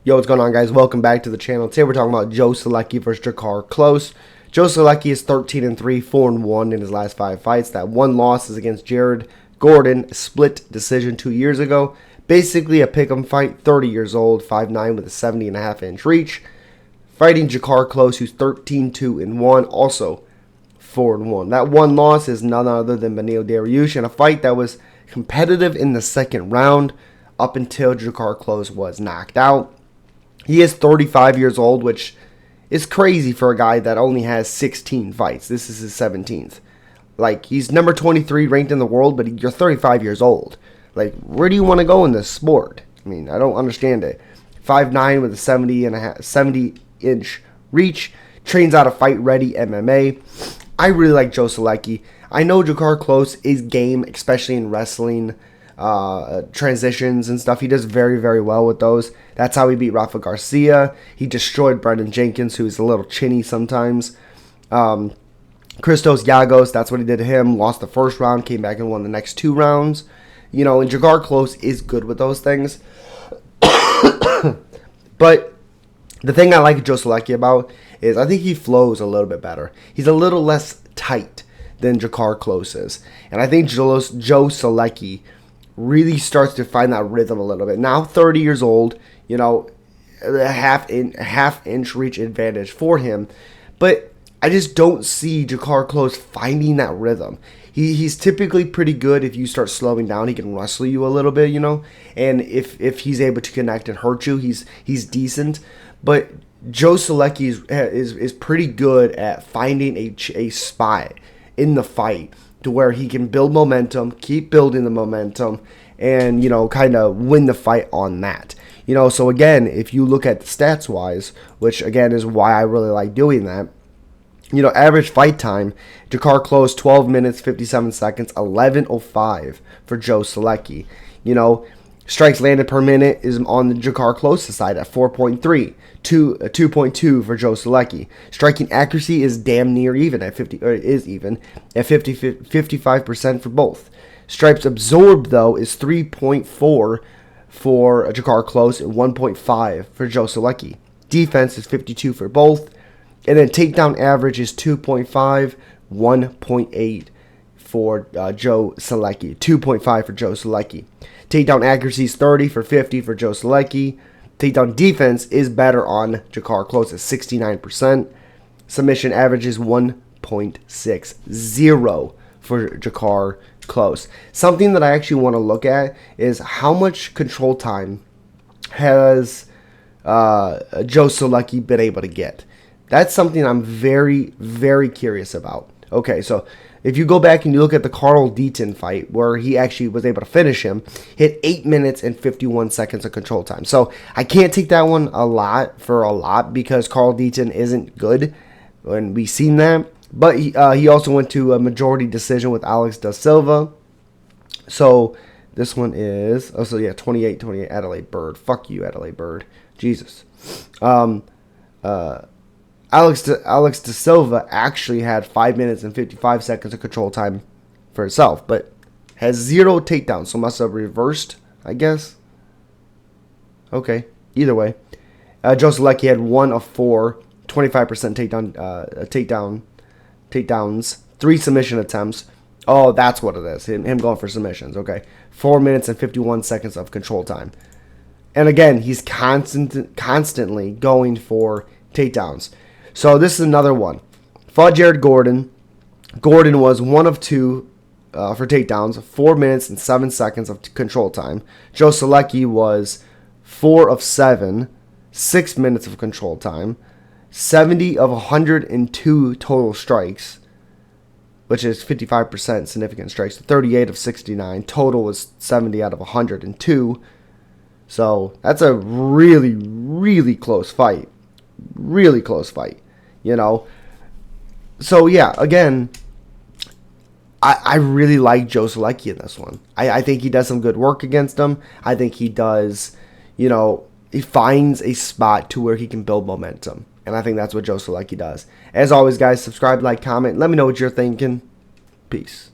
Yo, what's going on, guys? Welcome back to the channel. Today we're talking about Joe Solecki versus Drakkar. Klose. Joe Solecki is 13-3, 4-1 in his last 5 fights. That one loss is against Jared Gordon, split decision 2 years ago. Basically a pick'em fight, 30 years old, 5'9", with a 70.5-inch reach. Fighting Drakkar Klose, who's 13-2-1, also 4-1. That one loss is none other than Beneil Dariush in a fight that was competitive in the second round up until Drakkar Klose was knocked out. He is 35 years old, which is crazy for a guy that only has 16 fights. This is his 17th. Like, he's number 23 ranked in the world, but you're 35 years old. Like, where do you want to go in this sport? I mean, I don't understand it. 5'9" with a 70-inch reach. Trains out of Fight Ready MMA. I really like Joe Solecki. I know Drakkar Klose is game, especially in wrestling transitions and stuff. He does very, very well with those. That's how he beat Rafa Garcia. He destroyed Brendan Jenkins, who is a little chinny sometimes. Christos Giagos, that's what he did to him. Lost the first round, came back and won the next 2 rounds. You know, and Drakkar Klose is good with those things. But the thing I like Joe Solecki about is I think he flows a little bit better. He's a little less tight than Drakkar Klose is. And I think Joe Solecki really starts to find that rhythm a little bit. Now 30 years old, you know, a half-inch reach advantage for him. But I just don't see Drakkar Klose finding that rhythm. He's typically pretty good. If you start slowing down, he can wrestle you a little bit, you know. And if he's able to connect and hurt you, he's decent. But Joe Solecki is pretty good at finding a spot in the fight to where he can build momentum, keep building the momentum, and, you know, kind of win the fight on that. You know, so again, if you look at the stats-wise, which again is why I really like doing that, you know, average fight time, Drakkar Klose 12 minutes, 57 seconds, 11:05 for Joe Solecki. You know, strikes landed per minute is on the Drakkar Klose side at 4.3. 2.2 for Joe Solecki. Striking accuracy is damn near even at 55% for both. Stripes absorbed, though, is 3.4 for Drakkar Klose and 1.5 for Joe Solecki. Defense is 52 for both. And then takedown average is 2.5, 1.8 for Joe Solecki. 2.5 for Joe Solecki. Takedown accuracy is 30 for 50 for Joe Solecki. Takedown defense is better on Drakkar Klose at 69%. Submission average is 1.60 for Drakkar Klose. Something that I actually want to look at is how much control time has Joe Solecki been able to get. That's something I'm very, very curious about. Okay, so if you go back and you look at the Carl Deaton fight, where he actually was able to finish him, hit 8 minutes and 51 seconds of control time. So I can't take that one a lot because Carl Deaton isn't good, and we've seen that. But he also went to a majority decision with Alex da Silva. So this one is, 28-28 Adelaide Bird. Fuck you, Adelaide Bird. Jesus. Alex da Silva actually had 5 minutes and 55 seconds of control time for himself, but has 0 takedowns, so must have reversed, I guess. Okay, either way. Joe Solecki had 1 of 4, 25% takedowns, 3 submission attempts. Oh, that's what it is, him going for submissions, okay. 4 minutes and 51 seconds of control time. And again, he's constantly going for takedowns. So this is another one. Fought Jared Gordon. Gordon was 1 of 2 for takedowns, 4 minutes and 7 seconds of control time. Joe Solecki was 4 of 7, 6 minutes of control time, 70 of 102 total strikes, which is 55% significant strikes, 38 of 69. Total was 70 out of 102. So that's a really, really close fight. Really close fight, you know. So yeah, again, I really like Joe Solecki in this one. I think he does some good work against him. I think he does, you know, he finds a spot to where he can build momentum. And I think that's what Joe Solecki does. As always, guys, subscribe, like, comment. Let me know what you're thinking. Peace.